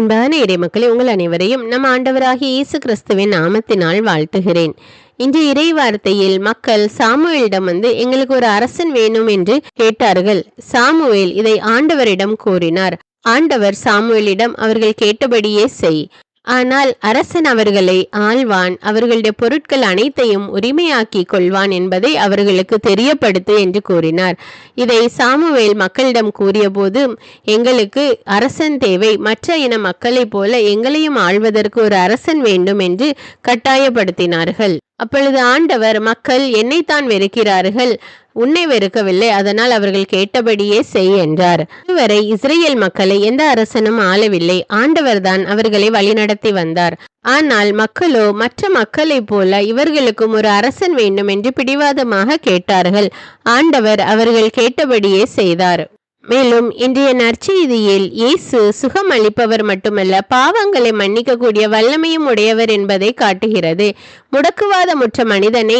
அன்பான இறைமக்களே, உங்கள் அனைவரையும் நம் ஆண்டவராகிய இயேசு கிறிஸ்துவின் நாமத்தினால் வாழ்த்துகிறேன். இன்று இறை வார்த்தையில் மக்கள் சாமுவேலிடம் எங்களுக்கு ஒரு அரசன் வேணும் என்று கேட்டார்கள். சாமுவேல் இதை ஆண்டவரிடம் கூறினார். ஆண்டவர் சாமுவேலிடம் அவர்கள் கேட்டபடியே செய், ஆனால் அரசன் அவர்களை ஆள்வான், அவர்களுடைய பொருட்கள் அனைத்தையும் உரிமையாக்கி கொள்வான் என்பதை அவர்களுக்கு தெரியப்படுத்து என்று கூறினார். இதை சாமுவேல் மக்களிடம் கூறிய போது, எங்களுக்கு அரசன் தேவை, மற்ற இன மக்களைப் போல எங்களையும் ஆள்வதற்கு ஒரு அரசன் வேண்டும் என்று கட்டாயப்படுத்தினார்கள். அப்பொழுது ஆண்டவர், மக்கள் என்னைத்தான் வெறுக்கிறார்கள், உன்னை வெறுக்கவில்லை, அதனால் அவர்கள் கேட்டபடியே செய் என்றார். இதுவரை இஸ்ரேல் மக்களை எந்த அரசனும் ஆளவில்லை, ஆண்டவர்தான் அவர்களை வழிநடத்தி வந்தார். ஆனால் மக்களோ மற்ற மக்களைப் போல இவர்களுக்கும் ஒரு அரசன் வேண்டும் என்று பிடிவாதமாக கேட்டார்கள். ஆண்டவர் அவர்கள் கேட்டபடியே செய்தார். மேலும் இன்றைய நற்செய்தியில் இயேசு சுகம் அளிப்பவர் மட்டுமல்ல, பாவங்களை மன்னிக்கக்கூடிய வல்லமையும் உடையவர் என்பதை காட்டுகிறது. முடக்குவாதமுற்ற மனிதனை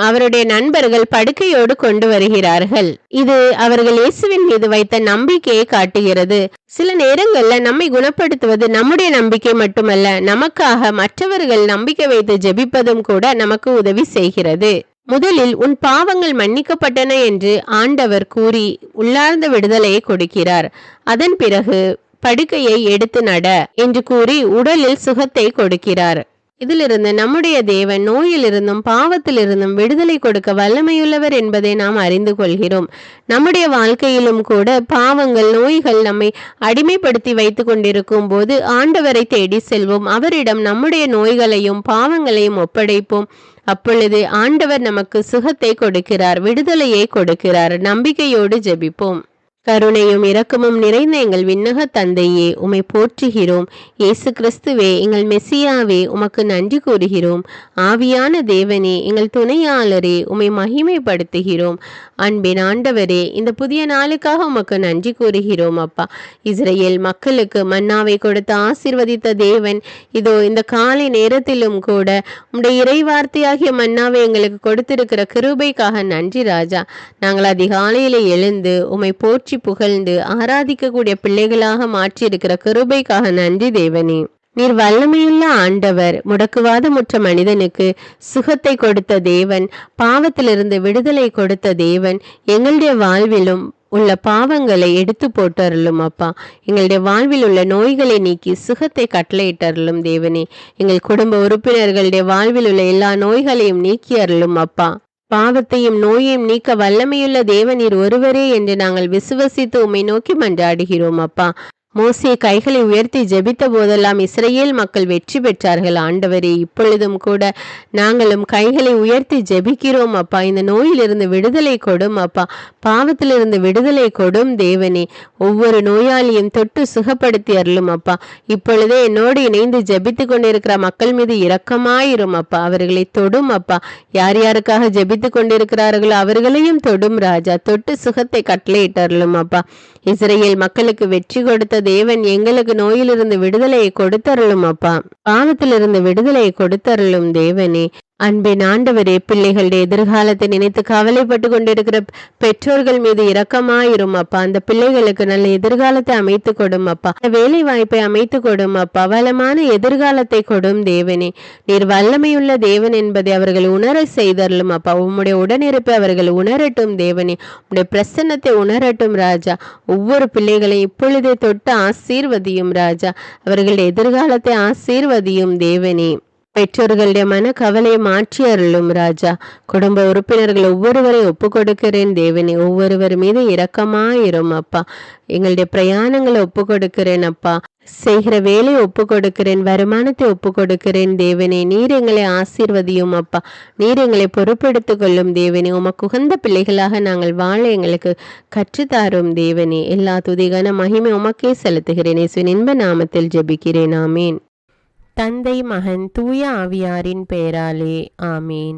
அவருடைய நண்பர்கள் படுக்கையோடு கொண்டு வருகிறார்கள். இது அவர்கள் இயேசுவின் மீது வைத்த நம்பிக்கையை காட்டுகிறது. சில நேரங்கள்ல நம்மை குணப்படுத்துவது நம்முடைய நம்பிக்கை மட்டுமல்ல, நமக்காக மற்றவர்கள் நம்பிக்கை வைத்து ஜெபிப்பதும் கூட நமக்கு உதவி செய்கிறது. முதலில் உன் பாவங்கள் மன்னிக்கப்பட்டன என்று ஆண்டவர் கூறி உள்ளார்ந்த விடுதலையை கொடுக்கிறார். அதன் பிறகு படுக்கையை எடுத்து நட என்று கூறி உடலில் சுகத்தை கொடுக்கிறார். இதிலிருந்து நம்முடைய தேவன் நோயிலிருந்தும் பாவத்திலிருந்தும் விடுதலை கொடுக்க வல்லமையுள்ளவர் என்பதை நாம் அறிந்து கொள்கிறோம். நம்முடைய வாழ்க்கையிலும் கூட பாவங்கள், நோய்கள் நம்மை அடிமைப்படுத்தி வைத்து கொண்டிருக்கும் போது ஆண்டவரை தேடி செல்வோம். அவரிடம் நம்முடைய நோய்களையும் பாவங்களையும் ஒப்படைப்போம். அப்பொழுது ஆண்டவர் நமக்கு சுகத்தை கொடுக்கிறார், விடுதலையை கொடுக்கிறார். நம்பிக்கையோடு ஜெபிப்போம். கருணையும் இரக்கமும் நிறைந்த எங்கள் விண்ணக தந்தையே, உம்மை போற்றுகிறோம். இயேசு கிறிஸ்துவே, எங்கள் மெசியாவே, உமக்கு நன்றி கூறுகிறோம். ஆவியான தேவனே, எங்கள் துணையாளரே, உம்மை மகிமைப்படுத்துகிறோம். அன்பின் ஆண்டவரே, இந்த புதிய நாளுக்காக உமக்கு நன்றி கூறுகிறோம். அப்பா, இஸ்ரேல் மக்களுக்கு மன்னாவை கொடுத்து ஆசீர்வதித்த தேவன், இதோ இந்த காலை நேரத்திலும் கூட உம்முடைய இறை வார்த்தையாகிய மன்னாவை எங்களுக்கு கொடுத்திருக்கிற கிருபைக்காக நன்றி ராஜா. நாங்கள் அதிகாலையில எழுந்து உம்மை போற்றி புகழ்ந்து ஆராதிக்கக்கூடிய பிள்ளைகளாக மாற்றியிருக்கிற கிருபைக்காக நன்றி தேவனே. நீர் வல்லமையுள்ள ஆண்டவர். முடக்குவாதமுற்ற மனிதனுக்கு சுகத்தை கொடுத்த தேவன், பாவத்திலிருந்து விடுதலை கொடுத்த தேவன், எங்களுடைய வாழ்விலும் உள்ள பாவங்களை எடுத்து போட்டருளும் அப்பா. எங்களுடைய வாழ்வில் உள்ள நோய்களை நீக்கி சுகத்தை கட்டளையிட்டருளும் தேவனே. எங்கள் குடும்ப உறுப்பினர்களுடைய வாழ்வில் உள்ள எல்லா நோய்களையும் நீக்கி அருளும் அப்பா. பாவத்தையும் நோயையும் நீக்க வல்லமையுள்ள தேவனீர் ஒருவரே என்று நாங்கள் விசுவசித்து உம்மை நோக்கி மன்றாடுகிறோம் அப்பா. மோசே கைகளை உயர்த்தி ஜெபித்த போதெல்லாம் இஸ்ரேல் மக்கள் வெற்றி பெற்றார்கள். ஆண்டவரே, இப்பொழுதும் கூட நாங்களும் கைகளை உயர்த்தி ஜெபிக்கிறோம் அப்பா. இந்த நோயிலிருந்து விடுதலை கொடும் அப்பா, பாவத்திலிருந்து விடுதலை கொடும் தேவனே. ஒவ்வொரு நோயாளியும் தொட்டு சுகப்படுத்தி அருளும் அப்பா. இப்பொழுதே என்னோடு இணைந்து ஜெபித்து கொண்டிருக்கிற மக்கள் மீது இரக்கமாயிரும் அப்பா. அவர்களை தொடும் அப்பா. யார் யாருக்காக ஜெபித்து கொண்டிருக்கிறார்களோ அவர்களையும் தொடும் ராஜா. தொட்டு சுகத்தை கட்டளையிட்டருளும் அப்பா. இஸ்ரேல் மக்களுக்கு வெற்றி கொடுத்த தேவன், எங்களுக்கு நோயிலிருந்து விடுதலையை கொடுத்தருளும் அப்பா. பாவத்திலிருந்து விடுதலையை கொடுத்தருளும் தேவனே. அன்பின் ஆண்டவரே, பிள்ளைகளுடைய எதிர்காலத்தை நினைத்து கவலைப்பட்டு கொண்டிருக்கிற பெற்றோர்கள் மீது இரக்கமாயிரும் அப்பா. அந்த பிள்ளைகளுக்கு நல்ல எதிர்காலத்தை அமைத்து கொடும் அப்பா. வேலை வாய்ப்பை அமைத்து கொடும் அப்பா. வளமான எதிர்காலத்தை கொடும் தேவனே. நீர் வல்லமையுள்ள தேவன் என்பதை அவர்கள் உணர செய்தருளும் அப்பா. உம்முடைய உடனிருப்பை அவர்கள் உணரட்டும் தேவனே. உம்முடைய பிரசன்னத்தை உணரட்டும் ராஜா. ஒவ்வொரு பிள்ளைகளையும் இப்பொழுதே தொட்டு ஆசீர்வதியும் ராஜா. அவர்களுடைய எதிர்காலத்தை ஆசீர்வதியும் தேவனே. பெற்றோர்களுடைய மன கவலையை மாற்றி அருளும் ராஜா. குடும்ப உறுப்பினர்கள் ஒவ்வொருவரை ஒப்பு கொடுக்கிறேன் தேவனே. ஒவ்வொருவர் மீது இரக்கமாயிரும் அப்பா. எங்களுடைய பிரயாணங்களை ஒப்பு கொடுக்கிறேன் அப்பா. செய்கிற வேலையை ஒப்பு கொடுக்கிறேன், வருமானத்தை ஒப்பு கொடுக்கிறேன் தேவனே. நீர் எங்களை ஆசீர்வதியும் அப்பா. நீர் எங்களை பொறுப்பெடுத்து கொள்ளும் தேவனே. உமக்கு உகந்த பிள்ளைகளாக நாங்கள் வாழ எங்களுக்கு கற்றுத்தாரும் தேவனே. எல்லா துதிகான மகிமை உமக்கே செலுத்துகிறேன். இயேசுவின் இன்ப நாமத்தில் ஜெபிக்கிறேன். ஆமீன். தந்தை, மகன், தூய ஆவியாரின் பெயராலே ஆமீன்.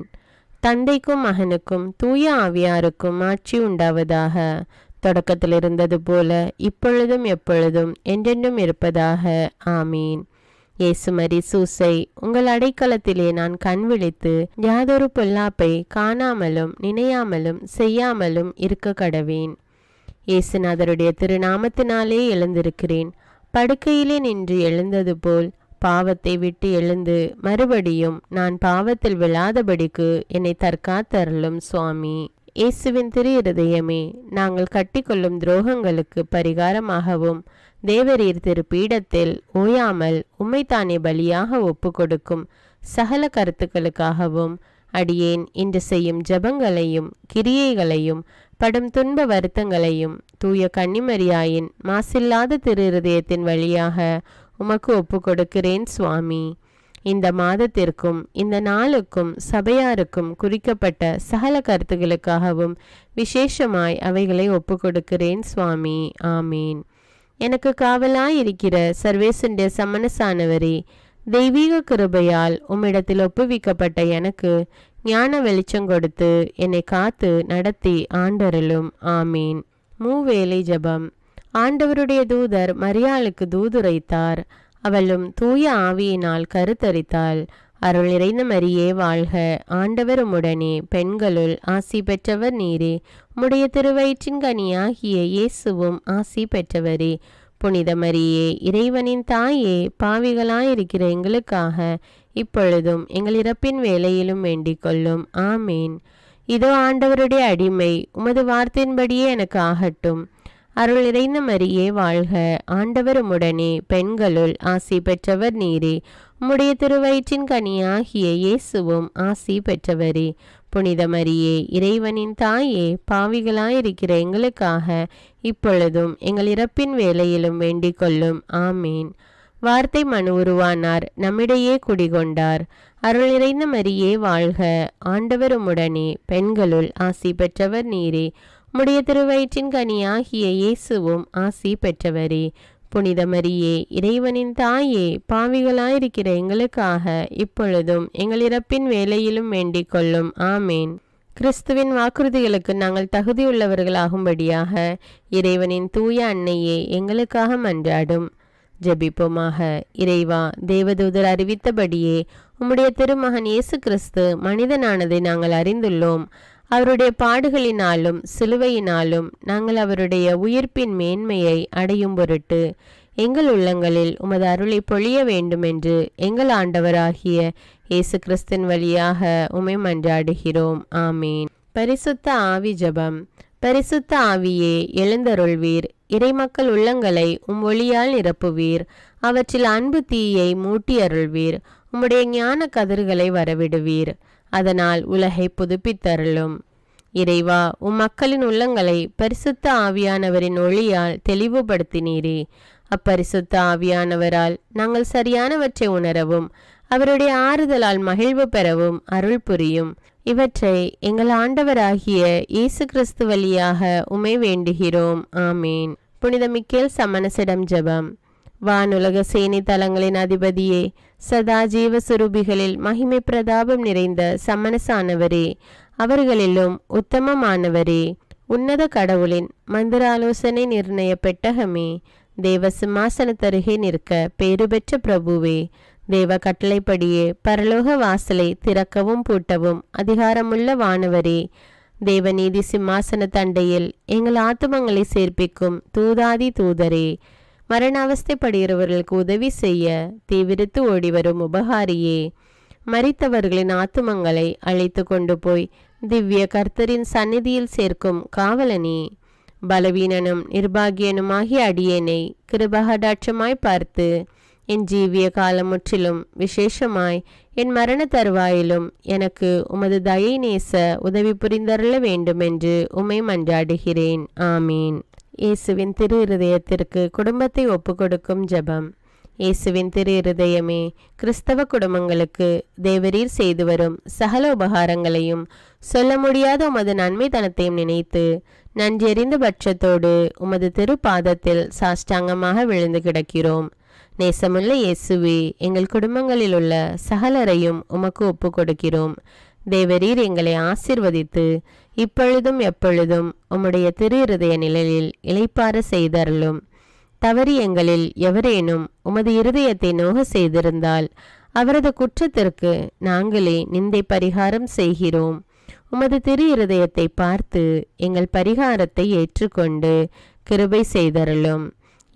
தந்தைக்கும் மகனுக்கும் தூய ஆவியாருக்கும் ஆட்சி உண்டாவதாக. தொடக்கத்தில் இருந்தது போல இப்பொழுதும் எப்பொழுதும் என்றென்றும் இருப்பதாக ஆமீன். இயேசுமரி சூசை, உங்கள் அடைக்கலத்திலே நான் கண் விழித்து யாதொரு பொல்லாப்பை காணாமலும் நினையாமலும் செய்யாமலும் இருக்க கடவேன். இயேசுநாதருடைய திருநாமத்தினாலே எழுந்திருக்கிறேன். படுக்கையிலே நின்று எழுந்தது போல் பாவத்தை விட்டு எழுந்து மறுபடியும் நான் பாவத்தில் விழாதபடிக்கு என்னை தற்காத்தருளும் சுவாமி. இயேசுவின் திரு இருதயமே, நாங்கள் கட்டிக்கொள்ளும் துரோகங்களுக்கு பரிகாரமாகவும் தேவரீர் திரு பீடத்தில் ஓயாமல் உம்மைத்தானே பலியாக ஒப்பு கொடுக்கும் சகல கருத்துக்களுக்காகவும் அடியேன் இன்று செய்யும் ஜபங்களையும் கிரியைகளையும் படும் துன்ப வருத்தங்களையும் தூய கன்னிமரியாயின் மாசில்லாத திரு இருதயத்தின் வழியாக உமக்கு ஒப்பு கொடுக்கிறேன் சுவாமி. இந்த மாதத்திற்கும் இந்த நாளுக்கும் சபையாருக்கும் குறிக்கப்பட்ட சகல கருத்துகளுக்காகவும் விசேஷமாய் அவைகளை ஒப்பு கொடுக்கிறேன் சுவாமி. ஆமீன். எனக்கு காவலாயிருக்கிற சர்வேசுடைய சமனசானவரே, தெய்வீக கிருபையால் உம்மிடத்தில் ஒப்புவிக்கப்பட்ட எனக்கு ஞான வெளிச்சம் கொடுத்து என்னை காத்து நடத்தி ஆண்டருளும். ஆமீன். மூவேளை ஜபம். ஆண்டவருடைய தூதர் மரியாளுக்கு தூதுரைத்தார். அவளும் தூய ஆவியினால் கருத்தரித்தாள். அருள் நிறைந்த மரியே வாழ்க, ஆண்டவர் உம்முடனே, பெண்களுள் ஆசி பெற்றவர் நீரே. உம்முடைய திருவயிற்றின் கனியாகிய இயேசுவும் ஆசி பெற்றவரே. புனித மரியே, இறைவனின் தாயே, பாவிகளாயிருக்கிற எங்களுக்காக இப்பொழுதும் எங்கள் இறப்பின் வேளையிலும் வேண்டிக் கொள்ளும். ஆமீன். இதோ ஆண்டவருடைய அடிமை, உமது வார்த்தையின்படியே எனக்கு ஆகட்டும். அருள் நிறைந்த மரியே வாழ்க, ஆண்டவர் உம்முடனே, பெண்களுள் ஆசி பெற்றவர் நீரே. உம்முடைய திருவயிற்றின் கனியாகிய இயேசுவும் ஆசி பெற்றவரே. புனித மரியே, இறைவனின் தாயே, பாவிகளாயிருக்கிற எங்களுக்காக இப்பொழுதும் எங்கள் இறப்பின் வேளையிலும் வேண்டிக் கொள்ளும். ஆமீன். வார்த்தை மனு உருவானார், நம்மிடையே குடிகொண்டார். அருள் நிறைந்த மரியே வாழ்க, ஆண்டவர் உம்முடனே, பெண்களுள் ஆசி பெற்றவர் நீரே. உம்முடைய திருவயிற்றின் கனியாகிய இயேசுவும் ஆசி பெற்றவரே. புனித மரியே, இறைவனின் தாயே, பாவிகளாயிருக்கிற எங்களுக்காக இப்பொழுதும் எங்கள் இறப்பின் வேளையிலும் வேண்டிக் கொள்ளும். ஆமேன். கிறிஸ்துவின் வாக்குறுதிகளுக்கு நாங்கள் தகுதியுள்ளவர்களாகும்படியாக இறைவனின் தூய அன்னையே எங்களுக்காக மன்றாடும். ஜெபிப்போமாக. இறைவா, தேவதூதர் அறிவித்தபடியே உம்முடைய திருமகன் இயேசு கிறிஸ்து மனிதனானதை நாங்கள் அறிந்துள்ளோம். அவருடைய பாடுகளினாலும் சிலுவையினாலும் நாங்கள் அவருடைய உயிர்ப்பின் மேன்மையை அடையும் பொருட்டு எங்கள் உள்ளங்களில் உமது அருளை பொழிய வேண்டுமென்று எங்கள் ஆண்டவராகிய இயேசு கிறிஸ்தின் வழியாக உம்மை மன்றாடுகிறோம். ஆமீன். பரிசுத்த ஆவி ஜபம். பரிசுத்த ஆவியே, எழுந்தருள்வீர். இறைமக்கள் உள்ளங்களை ஒளியால் நிரப்புவீர். அவற்றில் அன்பு தீயை மூட்டி அருள்வீர். உம்முடைய ஞான கதிர்களை வரவிடுவீர். அதனால் உலகை புதுப்பித்தருளும். இறைவா, மக்களின் உள்ளங்களை பரிசுத்த ஆவியானவரின் ஒளியால் தெளிவுபடுத்தினீரே. அப்பரிசுத்த ஆவியானவரால் நாங்கள் சரியானவற்றை உணரவும் அவருடைய ஆறுதலால் மகிழ்வு பெறவும் அருள் புரியும். இவற்றை எங்கள் ஆண்டவராகிய இயேசு கிறிஸ்து வழியாக உம்மை வேண்டுகிறோம். ஆமீன். புனித மிக்கேல் சமணசிடம் ஜெபம். வானுலக சேனை தலங்களின் அதிபதியே, சதா ஜீவ சுரூபிகளில் மகிமை பிரதாபம் நிறைந்த சமணசானவரே, அவர்களிலும் உத்தமமானவரே, உன்னத கடவுளின் மந்திர ஆலோசனை நிர்ணய பெட்டகமே, தேவ சிம்மாசனத்தருகே நிற்க பேறு பெற்ற பிரபுவே, தேவ கட்டளைப்படியே பரலோக வாசலை திறக்கவும் பூட்டவும் அதிகாரமுள்ள வானவரே, தேவநீதி சிம்மாசன தண்டையில் எங்கள் ஆத்துமங்களை சேர்ப்பிக்கும் தூதாதி தூதரே, மரண அவஸ்தைப்படுகிறவர்களுக்கு உதவி செய்ய தீவிரித்து ஓடிவரும் உபகாரியே, மரித்தவர்களின் ஆத்துமங்களை அழைத்து கொண்டு போய் திவ்ய கர்த்தரின் சந்நிதியில் சேர்க்கும் காவலனே, பலவீனனும் நிர்பாகியனுமாகிய அடியேனை கிருபகடாட்சமாய் பார்த்து என் ஜீவிய காலம் முற்றிலும் விசேஷமாய் என் மரண தருவாயிலும் எனக்கு உமது தயை நேச உதவி புரிந்தருள வேண்டுமென்று உம்மை மன்றாடுகிறேன். ஆமீன். இயேசுவின் திரு இருதயத்திற்கு குடும்பத்தை ஒப்புக்கொடுக்கும் ஜெபம். இயேசுவின் திரு இருதயமே, கிறிஸ்தவ குடும்பங்களுக்கு தேவரீர் செய்து வரும் சகல உபகாரங்களையும் சொல்ல முடியாத உமது நன்மைத்தனத்தையும் நினைத்து நன்றெறிந்த பட்சத்தோடு உமது திரு பாதத்தில் சாஷ்டாங்கமாக விழுந்து கிடக்கிறோம். நேசமுள்ள இயேசுவே, எங்கள் குடும்பங்களில் உள்ள சகலரையும் உமக்கு ஒப்பு கொடுக்கிறோம். தேவரீர் எங்களை ஆசிர்வதித்து இப்பொழுதும் எப்பொழுதும் உம்முடைய திரு இருதய நிழலில் இளைப்பாற செய்தருளும். தவறி எங்களில் எவரேனும் உமது இருதயத்தை நோக செய்திருந்தால் அவரது குற்றத்திற்கு நாங்களே நிந்தை பரிகாரம் செய்கிறோம். உமது திரு இருதயத்தை பார்த்து எங்கள் பரிகாரத்தை ஏற்றுக்கொண்டு கிருபை செய்தருளும்.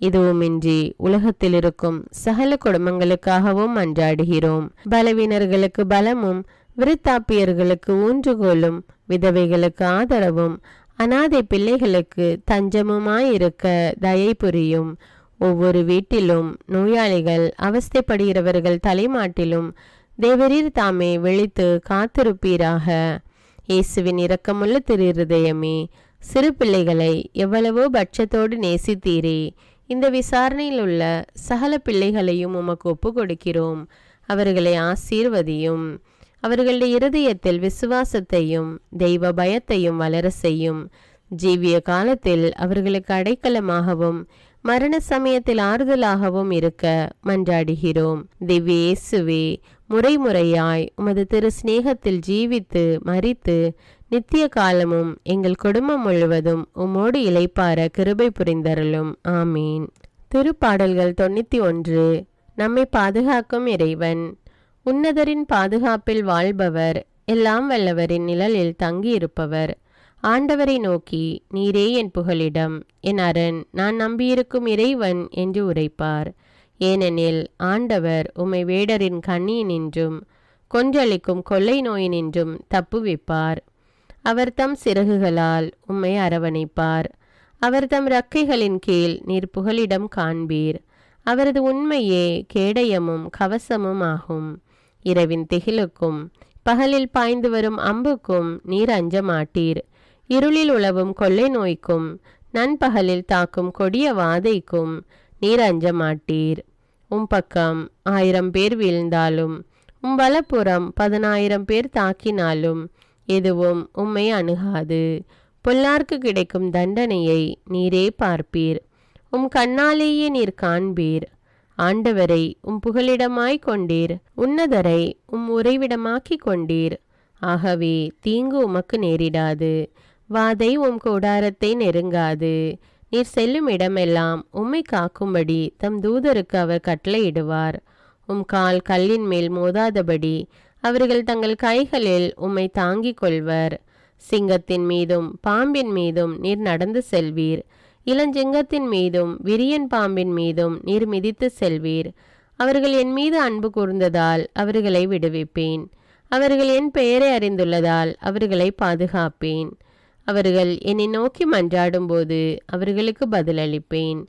இதுவுமின்றி உலகத்தில் இருக்கும் சகல குடும்பங்களுக்காகவும் மன்றாடுகிறோம். பலவீனர்களுக்கு பலமும், விருத்தாப்பியர்களுக்கு ஊன்றுகோலும், விதவைகளுக்கு ஆதரவும், அனாதை பிள்ளைகளுக்கு தஞ்சமுமாயிருக்க தயை புரியும். ஒவ்வொரு வீட்டிலும் நோயாளிகள், அவஸ்தைப்படுகிறவர்கள் தலைமாட்டிலும் தேவரீர் தாமே விழித்து காத்திருப்பீராக. இயேசுவின் இரக்கமுள்ள திரு இருதயமே, சிறு பிள்ளைகளை எவ்வளவோ பட்சத்தோடு நேசித்தீரே. இந்த விசாரணையில் உள்ள சகல பிள்ளைகளையும் உமக்கு ஒப்பு கொடுக்கிறோம். அவர்களை ஆசீர்வதியும். அவர்களுடைய இருதயத்தில் விசுவாசத்தையும் தெய்வ பயத்தையும் வளர செய்யும். ஜீவிய காலத்தில் அவர்களுக்கு அடைக்கலமாகவும் மரண சமயத்தில் ஆறுதலாகவும் இருக்க மன்றாடுகிறோம். திவ்ய இயேசுவே, முறைமுறையாய் உமது திரு சிநேகத்தில் ஜீவித்து மரித்து நித்திய காலமும் எங்கள் குடும்பம் முழுவதும் உம்மோடு இளைப்பார கிருபை புரிந்தருளும். ஆமீன். திருப்பாடல்கள் 91. நம்மை பாதுகாக்கும் இறைவன். உன்னதரின் பாதுகாப்பில் வாழ்பவர், எல்லாம் வல்லவரின் நிழலில் தங்கியிருப்பவர். ஆண்டவரை நோக்கி, நீரே என் புகலிடம், என் அரண், நான் நம்பியிருக்கும் இறைவன் என்று உரைப்பார். ஏனெனில் ஆண்டவர் உம்மை வேடரின் கண்ணியினின்றும் கொன்றளிக்கும் கொள்ளை நோயினின்றும் தப்புவிப்பார். அவர் தம் சிறகுகளால் உம்மை அரவணைப்பார். அவர் தம் இறக்கைகளின் கீழ் நீர் புகலிடம் காண்பீர். அவரது உண்மையே கேடயமும் கவசமும் ஆகும். இரவின் திகிலுக்கும் பகலில் பாய்ந்து வரும் அம்புக்கும் நீர் அஞ்ச மாட்டீர். இருளில் உலவும் கொள்ளை நோய்க்கும் நண்பகலில் தாக்கும் கொடிய வாதைக்கும் நீர் அஞ்ச மாட்டீர். பக்கம் 1000 பேர் வீழ்ந்தாலும் வலப்புறம் 10,000 பேர் தாக்கினாலும் எதுவும் உம்மை அணுகாது. பொல்லார்க்கு கிடைக்கும் தண்டனையை நீரே பார்ப்பீர். கண்ணாலேயே நீர் காண்பீர். ஆண்டவரை புகலிடமாய் கொண்டீர். உன்னதரை உறைவிடமாக்கி கொண்டீர். ஆகவே தீங்கு உமக்கு நேரிடாது. வாதை கூடாரத்தை நெருங்காது. நீர் செல்லும் இடமெல்லாம் உம்மை காக்கும்படி தம் தூதருக்கு அவர் கட்டளையிடுவார். கால் கல்லின் மேல் மோதாதபடி அவர்கள் தங்கள் கைகளில் உம்மை தாங்கிக் கொள்வர். சிங்கத்தின் மீதும் பாம்பின் மீதும் நீர் நடந்து செல்வீர். இளஞ்சிங்கத்தின் மீதும் விரியன் பாம்பின் மீதும் நீர் மிதித்து செல்வீர். அவர்கள் என் மீது அன்பு கூர்ந்ததால் அவர்களை விடுவிப்பேன். அவர்கள் என் பெயரை அறிந்துள்ளதால் அவர்களை பாதுகாப்பேன். அவர்கள் என்னை நோக்கி மன்றாடும் போது அவர்களுக்கு பதிலளிப்பேன்.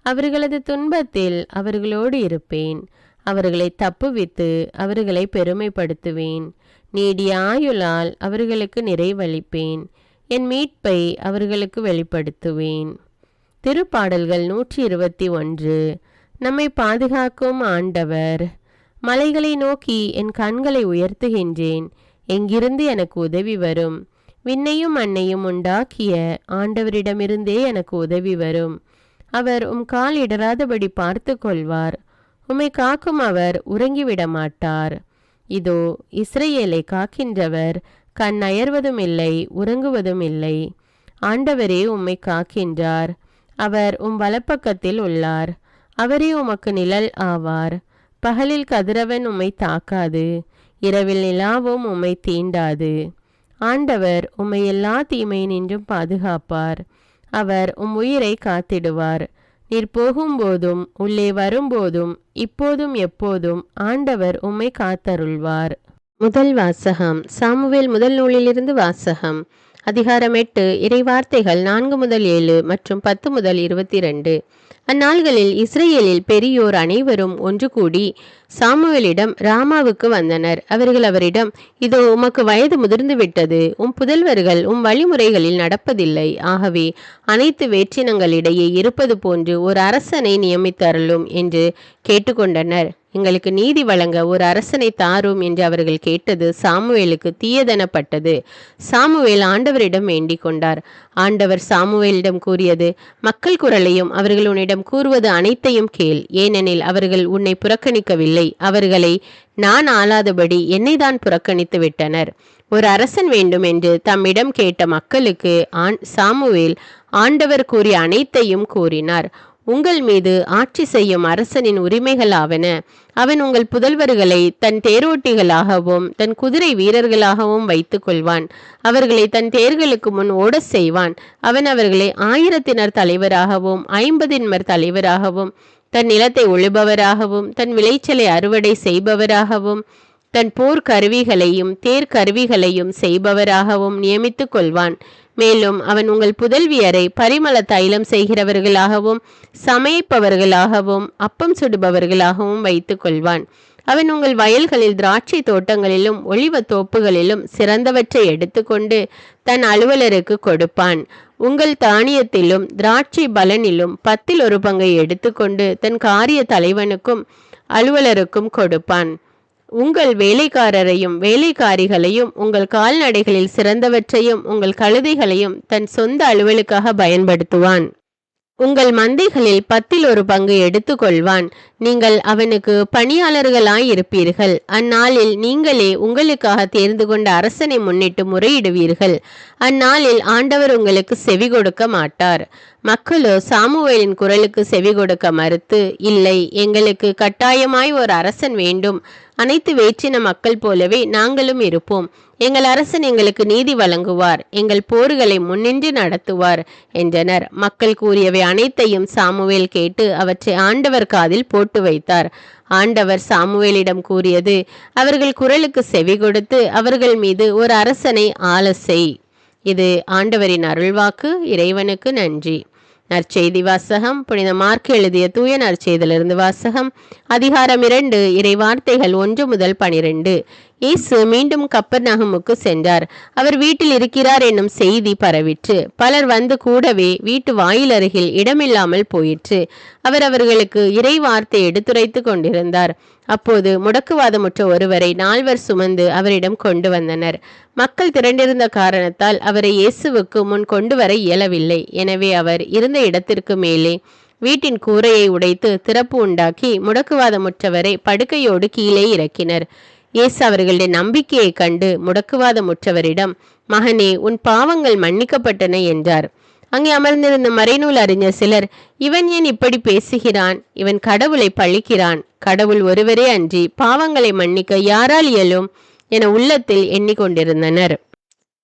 அவர்களது துன்பத்தில் அவர்களோடு இருப்பேன். அவர்களை தப்புவித்து அவர்களை பெருமைப்படுத்துவேன். நீடிய ஆயுளால் அவர்களுக்கு நிறைவளிப்பேன். என் மீட்பை அவர்களுக்கு வெளிப்படுத்துவேன். திருப்பாடல்கள் 121. நம்மை பாதுகாக்கும் ஆண்டவர். மலைகளை நோக்கி என் கண்களை உயர்த்துகின்றேன். எங்கிருந்து எனக்கு உதவி வரும்? விண்ணையும் மண்ணையும் உண்டாக்கிய ஆண்டவரிடமிருந்தே எனக்கு உதவி வரும். அவர் கால் இடராதபடி பார்த்து கொள்வார். உம்மை காக்கும் அவர் உறங்கிவிட மாட்டார். இதோ இஸ்ரவேலை காக்கின்றவர் கண் அயர்வதும் இல்லை, உறங்குவதும் இல்லை. ஆண்டவரே உம்மை காக்கின்றார். அவர் வலப்பக்கத்தில் உள்ளார். அவரே உமக்கு நிழல் ஆவார். பகலில் கதிரவன் உம்மை தாக்காது, இரவில் நிலாவும் உம்மை தீண்டாது. ஆண்டவர் உம்மை எல்லா தீமையினின்றும் பாதுகாப்பார். அவர் உயிரை காத்திடுவார். நீர் போகும்போதும் உள்ளே வரும்போதும் இப்போதும் எப்போதும் ஆண்டவர் உம்மை காத்தருள்வார். முதல் வாசகம். சாமுவேல் முதல் நூலிலிருந்து வாசகம். அதிகாரம் 8. இறைவார்த்தைகள் 4 முதல் 7 மற்றும் 10 முதல் 22. அந்நாள்களில் இஸ்ரேலில் பெரியோர் அனைவரும் ஒன்று கூடி சாமுவேலிடம் ராமாவுக்கு வந்தனர். அவர்கள் அவரிடம், இதோ உமக்கு வயது முதிர்ந்து விட்டது. புதல்வர்கள் வழிமுறைகளில் நடப்பதில்லை. ஆகவே அனைத்து வேற்றினங்களிடையே இருப்பது போன்று ஒரு அரசனை நியமித்தருளும் என்று கேட்டுக்கொண்டனர். எங்களுக்கு நீதி வழங்க ஒரு அரசனை தாரும் என்று அவர்கள் கேட்டது சாமுவேலுக்கு தீயதெனப்பட்டது. சாமுவேல் ஆண்டவரிடம் வேண்டிக் கொண்டார். ஆண்டவர் சாமுவேலிடம் கூறியது, மக்கள் குரலையும் அவர்கள் உன்னிடம் கூறுவது அனைத்தையும் கேள். ஏனெனில் அவர்கள் உன்னை புறக்கணிக்கவில்லை. அவர்களை நான் ஆளாதபடி என்னை தான் புறக்கணித்து விட்டனர். ஒரு அரசன் வேண்டும் என்று தம்மிடம் கேட்ட மக்களுக்கு சாமுவேல் ஆண்டவர் கூறிய அனைத்தையும் கூறினார். உங்கள் மீது ஆட்சி செய்யும் அரசனின் உரிமைகளாவன. அவன் உங்கள் புதல்வர்களை தன் தேரோட்டிகளாகவும் தன் குதிரை வீரர்களாகவும் வைத்துக் கொள்வான். அவர்களை தன் தேர்களுக்கு முன் ஓட செய்வான். அவன் அவர்களை 1000 தலைவராகவும் 50 தலைவராகவும் தன் நிலத்தை உழுபவராகவும் தன் விளைச்சலை அறுவடை செய்பவராகவும் தன் போர் கருவிகளையும் தேர் கருவிகளையும் செய்பவராகவும் நியமித்துக் கொள்வான். மேலும் அவன் உங்கள் புதல்வியரை பரிமள தைலம் செய்கிறவர்களாகவும் சமைப்பவர்களாகவும் அப்பம் சுடுபவர்களாகவும் வைத்துக் கொள்வான். அவன் உங்கள் வயல்களில் திராட்சை தோட்டங்களிலும் ஒலிவ தோப்புகளிலும் சிறந்தவற்றை எடுத்துக்கொண்டு தன் அலுவலருக்கு கொடுப்பான். உங்கள் தானியத்திலும் திராட்சை பலனிலும் 10 பங்கை எடுத்துக்கொண்டு தன் காரிய தலைவனுக்கும் அலுவலருக்கும் கொடுப்பான். உங்கள் வேலைக்காரரையும் வேலைக்காரிகளையும் உங்கள் கால்நடைகளில் சிறந்தவற்றையும் உங்கள் கழுதைகளையும் தன் சொந்த அலுவலுக்காக பயன்படுத்துவான். உங்கள் மந்தைகளில் 10 பங்கு எடுத்துக்கொள்வான். நீங்கள் அவனுக்கு பணியாளர்களாயிருப்பீர்கள். அந்நாளில் நீங்களே உங்களுக்காக தேர்ந்து கொண்ட அரசனை முன்னிட்டு முறையிடுவீர்கள். அந்நாளில் ஆண்டவர் உங்களுக்கு செவி கொடுக்க மாட்டார். மக்களோ சாமுவேலின் குரலுக்கு செவி கொடுக்க மறுத்து, இல்லை, எங்களுக்கு கட்டாயமாய் ஒரு அரசன் வேண்டும். அனைத்து வேற்றின மக்கள் போலவே நாங்களும் இருப்போம். எங்கள் அரசன் எங்களுக்கு நீதி வழங்குவார். எங்கள் போர்களை முன்னின்று நடத்துவார் என்றனர். மக்கள் கூறியவை அனைத்தையும் சாமுவேல் கேட்டு அவற்றை ஆண்டவர் காதில் போட்டு வைத்தார். ஆண்டவர் சாமுவேலிடம் கூறியது, அவர்கள் குரலுக்கு செவி கொடுத்து அவர்கள் மீது ஒரு அரசனை ஆள செய். இது ஆண்டவரின் அருள்வாக்கு. இறைவனுக்கு நன்றி. நற்செய்தி வாசகம். புனித மார்க் எழுதிய தூய நற்செய்தியிலிருந்து வாசகம். அதிகாரம் 2, இறைவார்த்தைகள் 1 முதல் 12. இயேசு மீண்டும் கப்பர்நகமுக்கு சென்றார். அவர் வீட்டில் இருக்கிறார் என்னும் செய்தி பரவிற்று. பலர் வந்து கூடவே வீட்டு வாயில் அருகில் இடமில்லாமல் போயிற்று. அவர் அவர்களுக்கு இறை வார்த்தை எடுத்துரைத்து கொண்டிருந்தார். அப்போது முடக்குவாதமுற்ற ஒருவரை 4 சுமந்து அவரிடம் கொண்டு வந்தனர். மக்கள் திரண்டிருந்த காரணத்தால் அவரை இயேசுவுக்கு முன் கொண்டு வர இயலவில்லை. எனவே அவர் இருந்த இடத்திற்கு மேலே வீட்டின் கூரையை உடைத்து திறப்பு உண்டாக்கி முடக்குவாதமுற்றவரை படுக்கையோடு கீழே இறக்கினர். இயேசு அவர்களுடைய நம்பிக்கையை கண்டு முடக்குவாதமுற்றவரிடம், மகனே, உன் பாவங்கள் மன்னிக்கப்பட்டன என்றார். அங்கே அமர்ந்திருந்த மறைநூல் அறிஞர் சிலர், இவன் ஏன் இப்படி பேசுகிறான்? இவன் கடவுளை பழிக்கிறான். கடவுள் ஒருவரே அன்றி பாவங்களை மன்னிக்க யாரால் இயலும் என உள்ளத்தில் எண்ணிக்கொண்டிருந்தனர்.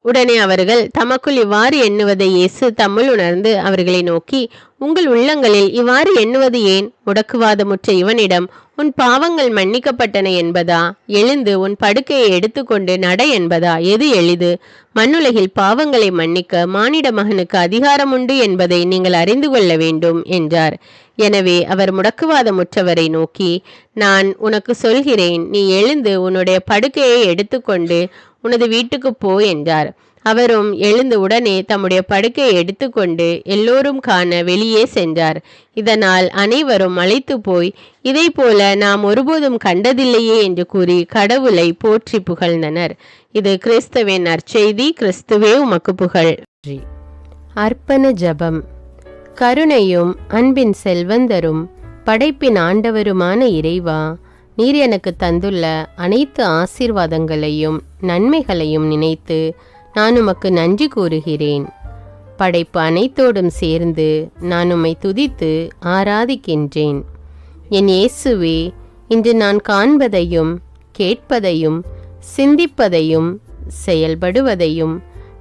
உடனே அவர்கள் தமக்குள் இவ்வாறு எண்ணுவதை இயேசு தம்முள் உணர்ந்து அவர்களை நோக்கி, உங்கள் உள்ளங்களில் இவ்வாறு எண்ணுவது ஏன்? முடக்குவாதமுற்ற இவனிடம், உன் பாவங்கள் மன்னிக்கப்பட்டன என்பதா, எழுந்து உன் படுக்கையை எடுத்துக்கொண்டு நட என்பதா? எது எளிது? மண்ணுலகில் பாவங்களை மன்னிக்க மானிட மகனுக்கு அதிகாரம் உண்டு என்பதை நீங்கள் அறிந்து கொள்ள வேண்டும் என்றார். எனவே அவர் முடக்குவாதமுற்றவரை நோக்கி, நான் உனக்கு சொல்கிறேன், நீ எழுந்து உன்னுடைய படுக்கையை எடுத்துக்கொண்டு உனது வீட்டுக்கு போ என்றார். அவரும் எழுந்து உடனே தம்முடைய படுக்கையை எடுத்துக்கொண்டு எல்லோரும் காண வெளியே சென்றார். இதனால் அனைவரும் மலைத்து போய், இதை போல நாம் ஒருபோதும் கண்டதில்லையே என்று கூறி கடவுளை போற்றி புகழ்ந்தனர். இது கிறிஸ்துவின் நற்செய்தி. கிறிஸ்துவே உமக்கு புகழ். அர்ப்பண ஜெபம். கருணையும் அன்பின் செல்வந்தரும் படைப்பின் ஆண்டவருமான இறைவா, நீர் எனக்கு தந்துள்ள அனைத்து ஆசீர்வாதங்களையும் நன்மைகளையும் நினைத்து நான் உமக்கு நன்றி கூறுகிறேன். படைப்பு அனைத்தோடும் சேர்ந்து நான் உம்மை துதித்து ஆராதிக்கின்றேன். என் இயேசுவே, இன்று நான் காண்பதையும் கேட்பதையும் சிந்திப்பதையும் செயல்படுவதையும்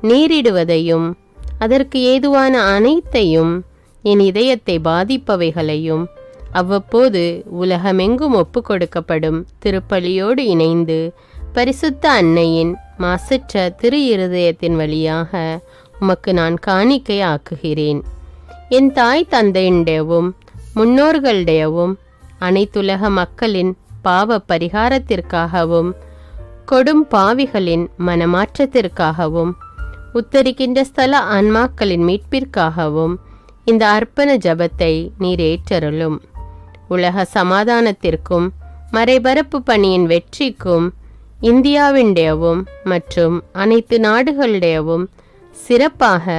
நேரிடுவதையும் அதற்கு ஏதுவான அனைத்தையும் என் இதயத்தை பாதிப்பவைகளையும் அவ்வப்போது உலகமெங்கும் ஒப்பு கொடுக்கப்படும் திருப்பலியோடு இணைந்து பரிசுத்த அன்னையின் மாசற்ற திரு இருதயத்தின் வழியாக உமக்கு நான் காணிக்கை ஆக்குகிறேன். என் தாய் தந்தையுடையவும் முன்னோர்களுடையவும் அனைத்துலக மக்களின் பாவ பரிகாரத்திற்காகவும் கொடும் பாவிகளின் மனமாற்றத்திற்காகவும் உத்தரிக்கின்ற ஸ்தல ஆன்மாக்களின் மீட்பிற்காகவும் இந்த அர்ப்பண ஜபத்தை நீர் ஏற்றருளும். உலக சமாதானத்திற்கும் மறைபரப்பு பணியின் வெற்றிக்கும் இந்தியாவின்டையவும் மற்றும் அனைத்து நாடுகளுடையவும் சிறப்பாக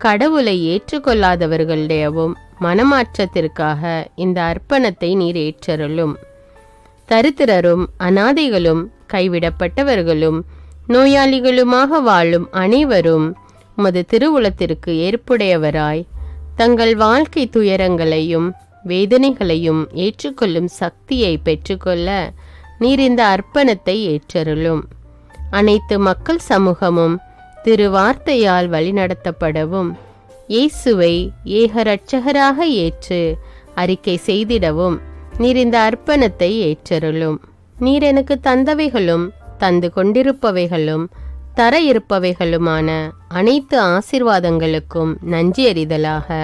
கடவுளை ஏற்றுக்கொள்ளாதவர்களுடையவும் மனமாற்றத்திற்காக இந்த அர்ப்பணத்தை நீர் ஏற்றருளும். தரித்திரரும் அனாதைகளும் கைவிடப்பட்டவர்களும் நோயாளிகளுமாக வாழும் அனைவரும் உமது திருவுளத்திற்கு ஏற்புடையவராய் தங்கள் வாழ்க்கை துயரங்களையும் வேதனைகளையும் ஏற்றுக்கொள்ளும் சக்தியை பெற்றுக்கொள்ள நீர் இந்த அர்ப்பணத்தை ஏற்றருளும். அனைத்து மக்கள் சமூகமும் திருவார்த்தையால் வழிநடத்தப்படவும் இயேசுவை ஏக இரட்சகராக ஏற்று அறிக்கை செய்திடவும் நீர் இந்த அர்ப்பணத்தை ஏற்றருளும். நீர் எனக்கு தந்தவைகளும் தந்து கொண்டிருப்பவைகளும் தர இருப்பவைகளுமான அனைத்து ஆசீர்வாதங்களுக்கும் நன்றி அறிதலாக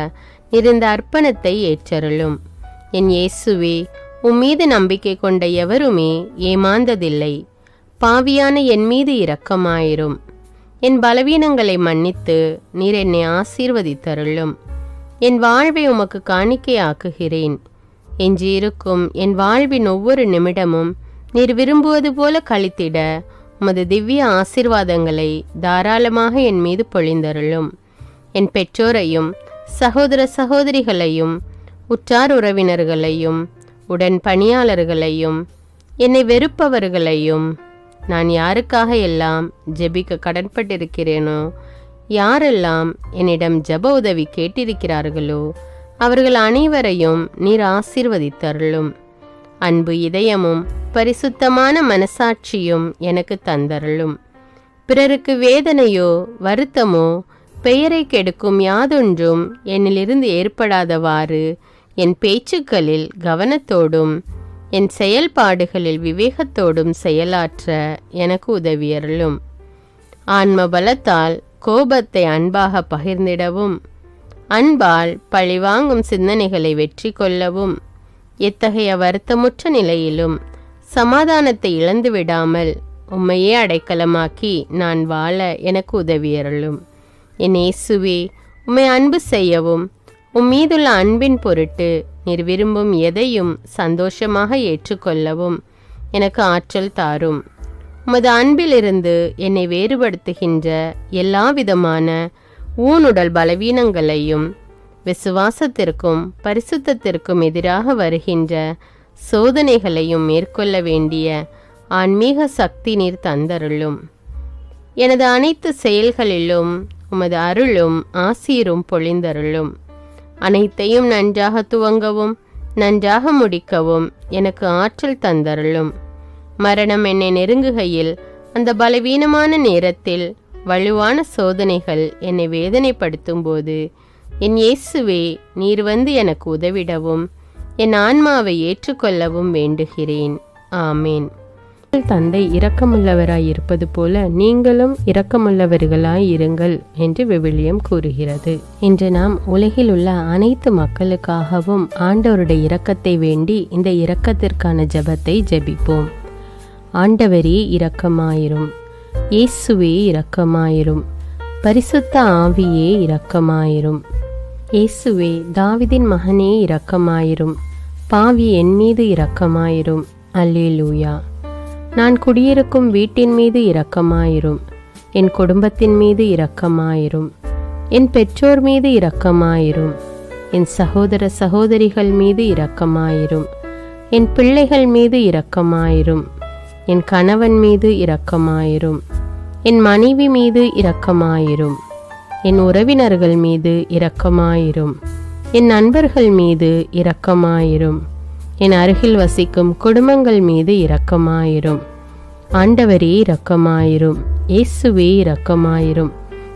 நீர் இந்த அர்ப்பணத்தை ஏற்றருளும். என் இயேசுவே, உம்மீது நம்பிக்கை கொண்ட எவருமே ஏமாந்ததில்லை. பாவியான என் மீது இரக்கமாயிரும். என் பலவீனங்களை மன்னித்து நீர் என்னை ஆசீர்வதித்தருளும். என் வாழ்வை உமக்கு காணிக்கையாக்குகிறேன். எஞ்சியிருக்கும் என் வாழ்வின் ஒவ்வொரு நிமிடமும் நீர் விரும்புவது போல கழித்திட உமது திவ்ய ஆசீர்வாதங்களை தாராளமாக என் மீது பொழிந்தருளும். என் பெற்றோரையும் சகோதர சகோதரிகளையும் உற்றார் உறவினர்களையும் உடன் பணியாளர்களையும் என்னை வெறுப்பவர்களையும் நான் யாருக்காக எல்லாம் ஜெபிக்க கடன்பட்டிருக்கிறேனோ, யாரெல்லாம் என்னிடம் ஜெப உதவி கேட்டிருக்கிறார்களோ அவர்கள் அனைவரையும் நீர் ஆசீர்வதித்தருளும். அன்பு இதயமும் பரிசுத்தமான மனசாட்சியும் எனக்கு தந்தருளும். பிறருக்கு வேதனையோ வருத்தமோ பெயரை கெடுக்கும் யாதொன்றும் என்னிலிருந்து ஏற்படாதவாறு என் பேச்சுக்களில் கவனத்தோடும் என் செயல்பாடுகளில் விவேகத்தோடும் செயலாற்ற எனக்கு உதவியருளும். ஆன்ம பலத்தால் கோபத்தை அன்பாக பகிர்ந்திடவும் அன்பால் பழிவாங்கும் சிந்தனைகளை வெற்றி கொள்ளவும் எத்தகைய வருத்தமுற்ற நிலையிலும் சமாதானத்தை இழந்து விடாமல் உம்மையே அடைக்கலமாக்கி நான் வாழ எனக்கு உதவியருளும். என் இயேசுவே, உம்மை அன்பு செய்யவும் உம்மீதுள்ள அன்பின் பொருட்டு நீர் விரும்பும் எதையும் சந்தோஷமாக ஏற்றுக்கொள்ளவும் எனக்கு ஆற்றல் தாரும். உமது அன்பிலிருந்து என்னை வேறுபடுத்துகின்ற எல்லா விதமான ஊனுடல் பலவீனங்களையும் விசுவாசத்திற்கும் பரிசுத்தத்திற்கும் எதிராக வருகின்ற சோதனைகளையும் மேற்கொள்ள வேண்டிய ஆன்மீக சக்தி நீர் தந்தருளும். எனது அனைத்து செயல்களிலும் உமது அருளும் ஆசீரும் பொழிந்தருளும். அனைத்தையும் நன்றாக துவங்கவும் நன்றாக முடிக்கவும் எனக்கு ஆற்றல் தந்தருளும். மரணம் என்னை நெருங்குகையில் அந்த பலவீனமான நேரத்தில் வலுவான சோதனைகள் என்னை வேதனைப்படுத்தும் போது என் இயேசுவே, நீர் வந்து எனக்கு உதவிடவும் என் ஆன்மாவை ஏற்றுக்கொள்ளவும் வேண்டுகிறேன். ஆமேன். தந்தை இரக்கமுள்ளவராய் இருப்பது போல நீங்களும் இரக்கமுள்ளவர்களாய் இருங்கள் என்று விவிலியம் கூறுகிறது. இன்று நாம் உலகில் உள்ள அனைத்து மக்களுக்காகவும் ஆண்டவருடைய இரக்கத்தை வேண்டி இந்த இரக்கத்திற்கான ஜெபத்தை ஜெபிப்போம். ஆண்டவரே இரக்கமாயிரும். இயேசுவே இரக்கமாயிரும். பரிசுத்த ஆவியே இரக்கமாயிரும். இயேசுவே, தாவீதின் மகனே இரக்கமாயிரும். பாவி என் மீது இரக்கமாயிரும். அல்லேலூயா. நான் குடியிருக்கும் வீட்டின் மீது இரக்கமாயிரும். என் குடும்பத்தின் மீது இரக்கமாயிரும். என் பெற்றோர் மீது இரக்கமாயிரும். என் சகோதர சகோதரிகள் மீது இரக்கமாயிரும். என் பிள்ளைகள் மீது இரக்கமாயிரும். என் கணவன் மீது இரக்கமாயிரும். என் மனைவி மீது இரக்கமாயிரும். என் உறவினர்கள் மீது இரக்கமாயிரும். என் நண்பர்கள் மீது இரக்கமாயிரும். என் அருகில் வசிக்கும் குடும்பங்கள் மீது இரக்கமாயிரும். ஆண்டவரே இரக்கமாயிரும். இயேசுவே இரக்கமாயிரும்.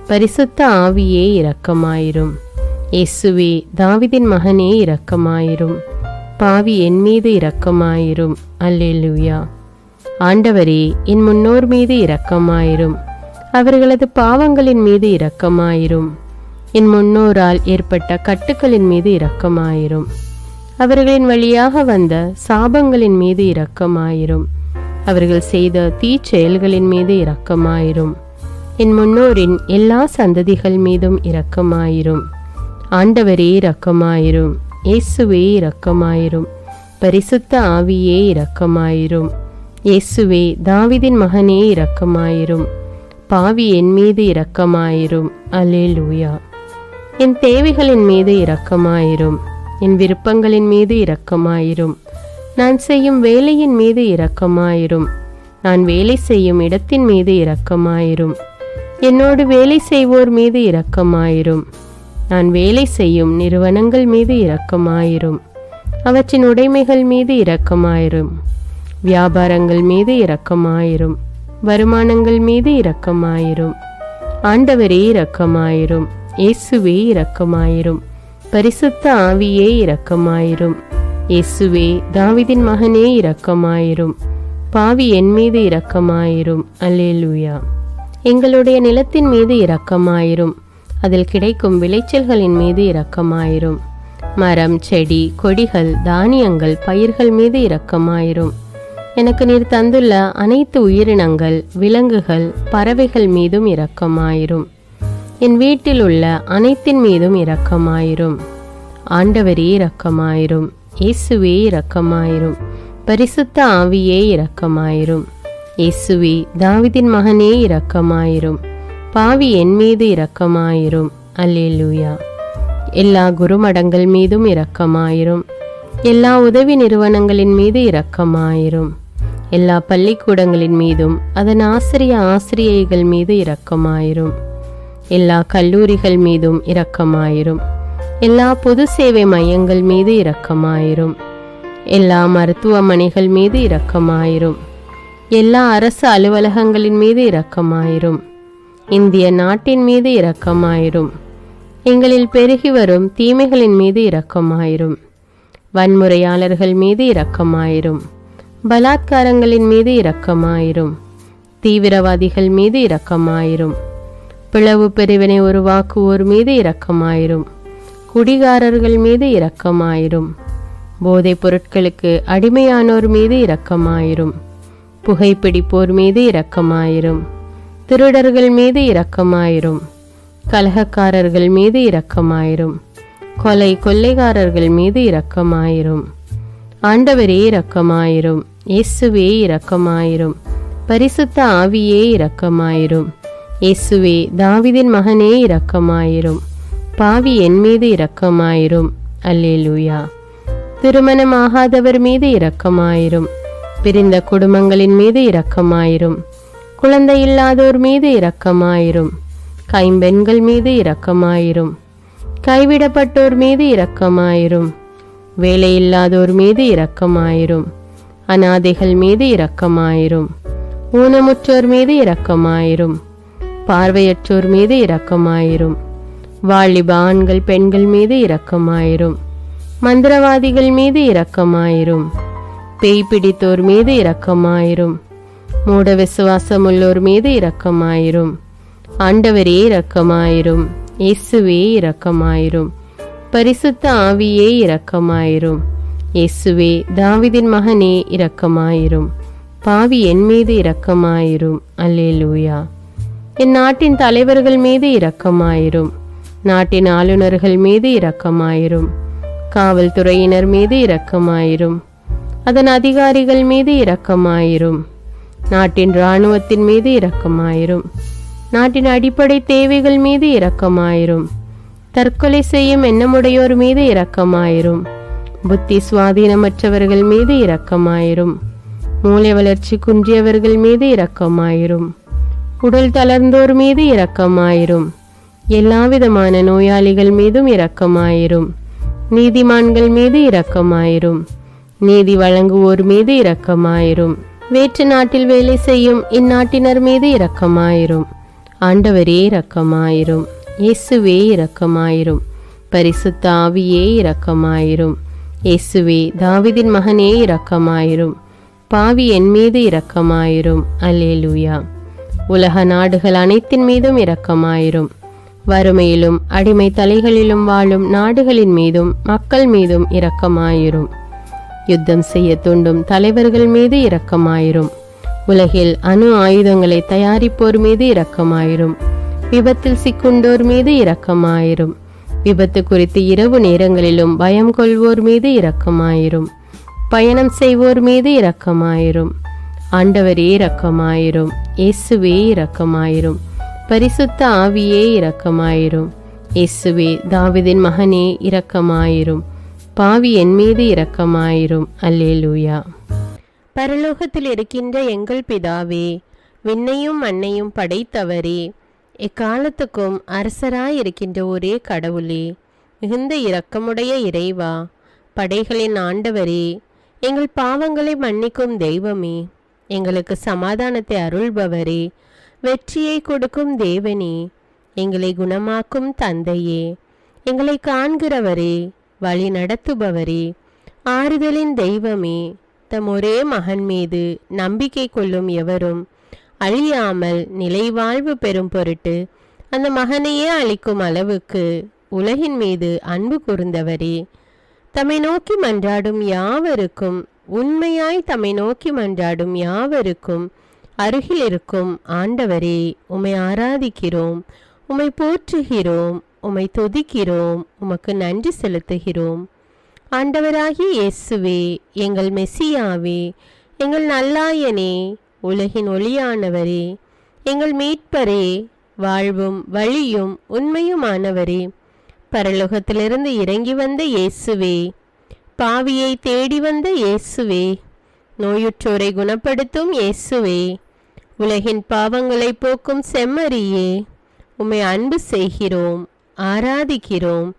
பரிசுத்த ஆவியே இரக்கமாயிரும். இயேசுவே, தாவீதின் மகனே இரக்கமாயிரும். பாவி என் மீது இரக்கமாயிரும். அல்லேலூயா. ஆண்டவரே, என் முன்னோர் மீது இரக்கமாயிரும். அவர்களது பாவங்களின் மீது இரக்கமாயிரும். என் முன்னோரால் ஏற்பட்ட கட்டுக்களின் மீது இரக்கமாயிரும். அவர்களின் வழியாக வந்த சாபங்களின் மீது இரக்கமாயிரும். அவர்கள் செய்த தீச்செயல்களின் மீது இரக்கமாயிரும். என் முன்னோரின் எல்லா சந்ததிகள் மீதும் இரக்கமாயிரும். ஆண்டவரே இரக்கமாயிரும். இயேசுவே இரக்கமாயிரும். பரிசுத்த ஆவியே இரக்கமாயிரும். இயேசுவே, தாவீதின் மகனே இரக்கமாயிரும். பாவி என் மீது இரக்கமாயிரும். அல்லேலூயா. என் தேவைகளின் மீது இரக்கமாயிரும். என் விருப்பங்களின் மீது இரக்கமாயிரும். நான் செய்யும் வேலையின் மீது இரக்கமாயிரும். நான் வேலை செய்யும் இடத்தின் மீது இரக்கமாயிரும். என்னோடு வேலை செய்வோர் மீது இரக்கமாயிரும். நான் வேலை செய்யும் நிறுவனங்கள் மீது இரக்கமாயிரும். அவற்றின் உடைமைகள் மீது இரக்கமாயிரும். வியாபாரங்கள் மீது இரக்கமாயிரும். வருமானங்கள் மீது இரக்கமாயிரும். ஆண்டவரே இரக்கமாயிரும். இயேசுவே இரக்கமாயிரும். பரிசுத்த ஆவியே இரக்கமாயிரும். இயேசுவே தாவீதின் மகனே இரக்கமாயிரும். பாவி என் மீது இரக்கமாயிரும். அல்லேலூயா. எங்களுடைய நிலத்தின் மீது இரக்கமாயிரும். அதில் கிடைக்கும் விளைச்சல்களின் மீது இரக்கமாயிரும். மரம், செடி, கொடிகள், தானியங்கள், பயிர்கள் மீது இரக்கமாயிரும். எனக்கு நீர் தந்துள்ள அனைத்து உயிரினங்கள், விலங்குகள், பறவைகள் மீதும் இரக்கமாயிரும். என் வீட்டில் உள்ள அனைத்தின் மீதும் இரக்கமாயிரும். ஆண்டவரே இரக்கமாயிரும். இயேசுவே இரக்கமாயிரும். பரிசுத்த ஆவியே இரக்கமாயிரும். இயேசுவே தாவீதின் மகனே இரக்கமாயிரும். பாவி என் மீது இரக்கமாயிரும். அல்லேலூயா. எல்லா குருமடங்கள் மீதும் இரக்கமாயிரும். எல்லா உதவி நிறுவனங்களின் மீது இரக்கமாயிரும். எல்லா பள்ளிக்கூடங்களின் மீதும் அதன் ஆசிரியைகள் மீது இரக்கமாயிரும். எல்லா கல்லூரிகள் மீதும் இரக்கமாயிரும். எல்லா பொது சேவை மையங்கள் மீது இரக்கமாயிரும். எல்லா மருத்துவமனைகள் மீது இரக்கமாயிரும். எல்லா அரசு அலுவலகங்களின் மீது இரக்கமாயிரும். இந்திய நாட்டின் மீது இரக்கமாயிரும். எங்களில் பெருகி வரும் தீமைகளின் மீது இரக்கமாயிரும். வன்முறையாளர்கள் மீது இரக்கமாயிரும். பலாத்காரங்களின் மீது இரக்கமாயிரும். தீவிரவாதிகள் மீது இரக்கமாயிரும். பிளவு பிரிவினை உருவாக்குவோர் மீது இரக்கமாயிரும். குடிகாரர்கள் மீது இரக்கமாயிரும். போதைப் பொருட்களுக்கு அடிமையானோர் மீது இரக்கமாயிரும். புகைப்பிடிப்போர் மீது இரக்கமாயிரும். திருடர்கள் மீது இரக்கமாயிரும். கலகக்காரர்கள் மீது இரக்கமாயிரும். கொள்ளைக்காரர்கள் மீது இரக்கமாயிரும். ஆண்டவரே இரக்கமாயிரும். இயேசுவே இரக்கமாயிரும். பரிசுத்த ஆவியே இரக்கமாயிரும். இயேசுவே தாவீதின் மகனே இரக்கமாயிரும். பாவி என் மீது இரக்கமாயிரும். அல்லேலூயா. திருமணமாகாதவர் மீது இரக்கமாயிரும். பிரிந்த குடும்பங்களின் மீது இரக்கமாயிரும். குழந்தை இல்லாதோர் மீது இரக்கமாயிரும். கைம்பெண்கள் மீது இரக்கமாயிரும். கைவிடப்பட்டோர் மீது இரக்கமாயிரும். வேலையில்லாதோர் மீது இரக்கமாயிரும். அநாதைகள் மீது இரக்கமாயிரும். ஊனமுற்றோர் மீது இரக்கமாயிரும். பார்வையற்றோர் மீது இரக்கமாயிரும். வாலிப ஆண்கள் பெண்கள் மீது இரக்கமாயிரும். மந்திரவாதிகள் மீது இரக்கமாயிரும். பேய் பிடித்தோர் மீது இரக்கமாயிரும். மூட விசுவாசமுள்ளோர் மீது இரக்கமாயிரும். ஆண்டவரே இரக்கமாயிரும். இயேசுவே இரக்கமாயிரும். பரிசுத்த ஆவியே இரக்கமாயிரும். இயேசுவே தாவீதின் மகனே இரக்கமாயிரும். பாவி என் மீது இரக்கமாயிரும். அல்லேலூயா. என் நாட்டின் தலைவர்கள் மீது இரக்கமாயிரும். நாட்டின் ஆளுநர்கள் மீது இரக்கமாயிரும். காவல்துறையினர் மீது இரக்கமாயிரும். அதன் அதிகாரிகள் மீது இரக்கமாயிரும். நாட்டின் இராணுவத்தின் மீது இரக்கமாயிரும். நாட்டின் அடிப்படை தேவைகள் மீது இரக்கமாயிரும். தற்கொலை செய்யும் எண்ணமுடையோர் மீது இரக்கமாயிரும். புத்தி சுவாதீனமற்றவர்கள் மீது இரக்கமாயிரும். மூளை வளர்ச்சி குன்றியவர்கள் மீது இரக்கமாயிரும். உடல் தளர்ந்தோர் மீது இரக்கமாயிரும். எல்லாவிதமான நோயாளிகள் மீதும் இரக்கமாயிரும். நீதிமான்கள் மீது இரக்கமாயிரும். நீதி வழங்குவோர் மீது இரக்கமாயிரும். வேற்று நாட்டில் வேலை செய்யும் இந்நாட்டினர் மீது இரக்கமாயிரும். ஆண்டவரே இரக்கமாயிரும். இயேசுவே இரக்கமாயிரும். பரிசுத்த ஆவியே இரக்கமாயிரும். இயேசுவே தாவீதின் மகனே இரக்கமாயிரும். பாவி என் மீது இரக்கமாயிரும். அல்லேலூயா. உலக நாடுகள் அனைத்தின் மீதும் இரக்கமாயிரும். வறுமையிலும் அடிமை தலைகளிலும் வாழும் நாடுகளின் மீதும் மக்கள் மீதும் இரக்கமாயிரும். யுத்தம் செய்ய தூண்டும் தலைவர்கள் மீது இரக்கமாயிரும். உலகில் அணு ஆயுதங்களை தயாரிப்போர் மீது இரக்கமாயிரும். விபத்தில் சிக்குண்டோர் மீது இரக்கமாயிரும். விபத்து குறித்து இரவு நேரங்களிலும் பயம் கொள்வோர் மீது இரக்கமாயிரும். பயணம் செய்வோர் மீது இரக்கமாயிரும். ஆண்டவரே இரக்கமாயிரும். இயேசுவே இரக்கமாயிரும். பரிசுத்த ஆவியே இரக்கமாயிரும். இயேசுவே தாவீதின் மகனே இரக்கமாயிரும். பாவி என் மீது இரக்கமாயிரும். அல்லேலூயா. பரலோகத்தில் இருக்கின்ற எங்கள் பிதாவே, விண்ணையும் மண்ணையும் படைத்தவரே, எக்காலத்துக்கும் அரசராயிருக்கின்ற ஒரே கடவுளே, மிகுந்த இரக்கமுடைய இறைவா, படைகளின் ஆண்டவரே, எங்கள் பாவங்களை மன்னிக்கும் தெய்வமே, எங்களுக்கு சமாதானத்தை அருள்பவரே, வெற்றியை கொடுக்கும் தேவனே, எங்களை குணமாக்கும் தந்தையே, எங்களை காண்கிறவரே, வழி நடத்துபவரே, ஆறுதலின் தெய்வமே, தம் ஒரே மகன் மீது நம்பிக்கை கொள்ளும் எவரும் அழியாமல் நிலைவாழ்வு பெறும் பொருட்டு அந்த மகனையே அளிக்கும் அளவுக்கு உலகின் மீது அன்பு கூர்ந்தவரே, தம்மை நோக்கி மன்றாடும் யாவருக்கும், உண்மையாய் தம்மை நோக்கி மன்றாடும் யாவருக்கும் அருகில் இருக்கும் ஆண்டவரே, உம்மை ஆராதிக்கிறோம், உம்மை போற்றுகிறோம், உம்மை துதிக்கிறோம், உமக்கு நன்றி செலுத்துகிறோம். ஆண்டவராகிய இயேசுவே, எங்கள் மெசியாவே, எங்கள் நல்லாயனே, உலகின் ஒளியானவரே, எங்கள் மீட்பரே, வாழ்வும் வழியும் உண்மையுமானவரே, பரலோகத்திலிருந்து இறங்கி வந்த இயேசுவே, பாவியை தேடி வந்த இயேசுவே, நோயுற்றோரை குணப்படுத்தும் இயேசுவே, உலகின் பாவங்களை போக்கும் செம்மறியே, உம்மை அன்பு செய்கிறோம், ஆராதிக்கிறோம்.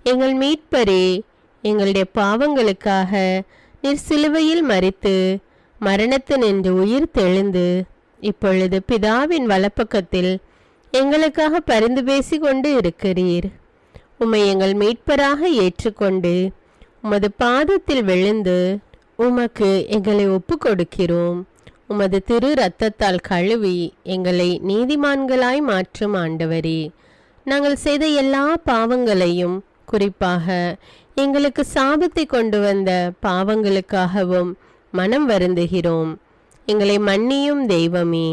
எங்கள் மீட்பரே, எங்களுடைய பாவங்களுக்காக நீர் சிலுவையில் மரித்து மரணத்தினின்று உயிர் தெழுந்து இப்பொழுது பிதாவின் வலப்பக்கத்தில் எங்களுக்காக பரிந்து பேசி கொண்டு இருக்கிறீர். உம்மை எங்கள் மீட்பராக ஏற்றுக்கொண்டு உமது பாதத்தில் விழுந்து உமக்கு எங்களை ஒப்பு கொடுக்கிறோம். உமது திரு இரத்தத்தால் கழுவி எங்களை நீதிமான்களாய் மாற்றும் ஆண்டவரே, நாங்கள் செய்த எல்லா பாவங்களையும், குறிப்பாக எங்களுக்கு சாபத்தை கொண்டு வந்த பாவங்களுக்காகவும் மனம் வருந்துகிறோம். எங்களை மன்னியும் தெய்வமே,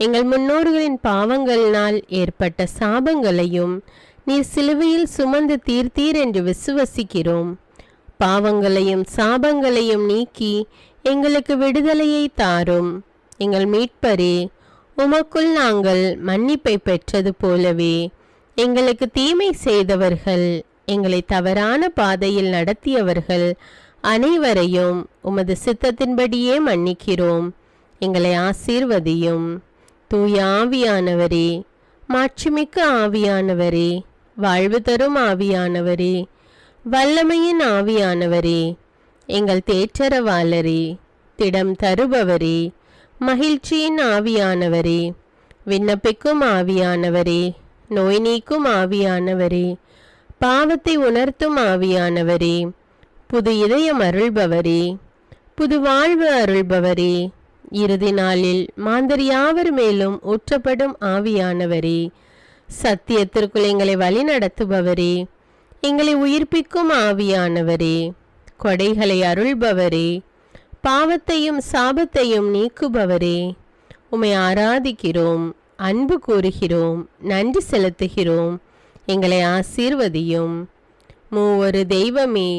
எங்கள் முன்னோர்களின் பாவங்களினால் ஏற்பட்ட சாபங்களையும் நீர் சிலுவையில் சுமந்து தீர்த்தீர் என்று விசுவசிக்கிறோம். பாவங்களையும் சாபங்களையும் நீக்கி எங்களுக்கு விடுதலையை தாரும். எங்கள் மீட்பரே, உமக்குள் நாங்கள் மன்னிப்பை பெற்றது போலவே எங்களுக்கு தீமை செய்தவர்கள், எங்களை தவறான பாதையில் நடத்தியவர்கள் அனைவரையும் உமது சித்தத்தின்படியே மன்னிக்கிறோம். எங்களை ஆசீர்வதியும். தூய ஆவியானவரே, மாட்சிமிக்க ஆவியானவரே, வாழ்வு தரும் ஆவியானவரே, வல்லமையின் ஆவியானவரே, எங்கள் தேற்றரவாளரே, திடம் தருபவரே, மகிழ்ச்சியின் ஆவியானவரே, விண்ணப்பிக்கும் ஆவியானவரே, நோய் நீக்கும் ஆவியானவரே, பாவத்தை உணர்த்தும் ஆவியானவரே, புது இதயம் அருள்பவரே, புது வாழ்வு அருள்பவரே, இறுதி நாளில் மாந்தர் யாவர் மேலும் ஊற்றப்படும் ஆவியானவரே, சத்தியத்திற்குள் எங்களை வழி நடத்துபவரே, எங்களை உயிர்ப்பிக்கும் ஆவியானவரே, கொடைகளை அருள்பவரே, பாவத்தையும் சாபத்தையும் நீக்குபவரே, உம்மை ஆராதிக்கிறோம், அன்பு கூறுகிறோம், நன்றி செலுத்துகிறோம். எங்களை ஆசீர்வதியும். மூவொரு தெய்வமே,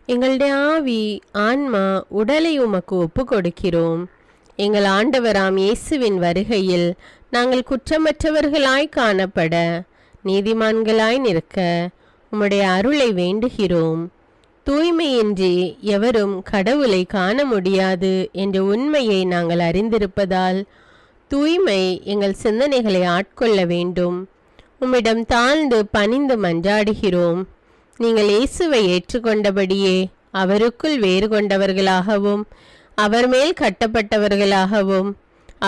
எங்களுடைய ஆவி, ஆன்மா, உடலை உமக்கு ஒப்பு கொடுக்கிறோம். எங்கள் ஆண்டவராம் இயேசுவின் வருகையில் நாங்கள் குற்றமற்றவர்களாய் காணப்பட, நீதிமான்களாய் நிற்க உம்முடைய அருளை வேண்டுகிறோம். தூய்மையின்றி எவரும் கடவுளை காண முடியாது என்ற உண்மையை நாங்கள் அறிந்திருப்பதால் தூய்மை எங்கள் சிந்தனைகளை ஆட்கொள்ள வேண்டும். உம்மிடம் தாழ்ந்து பணிந்து மன்றாடுகிறோம். நீங்கள் இயேசுவை ஏற்றுக்கொண்டபடியே அவருக்குள் வேறு கொண்டவர்களாகவும் அவர் மேல் கட்டப்பட்டவர்களாகவும்